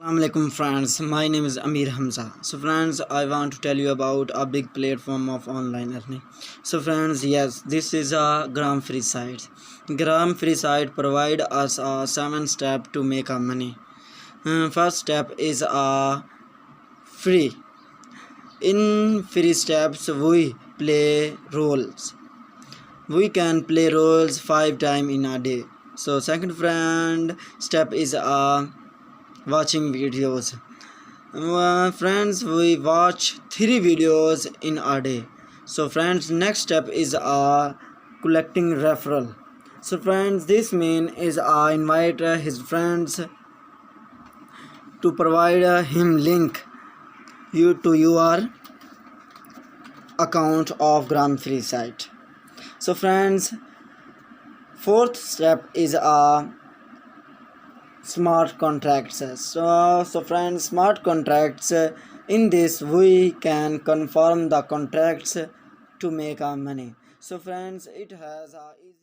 Assalamualaikum friends, my name is Amir Hamza. So friends, I want to tell you about a big platform of online earning. So friends, yes, this is a Gramfree site. Gramfree site provide us a 7 step to make our money. First step is free. In free steps, we play roles. We can play roles 5 times in a day. So second friend step is watching videos. Friends, we watch 3 videos in a day. So friends, next step is collecting referral. So friends, this mean is invite his friends to provide him link you to your account of Gramfree site. So friends, fourth step is smart contracts. So friends, smart contracts, in this we can confirm the contracts to make our money. So friends, it has a easy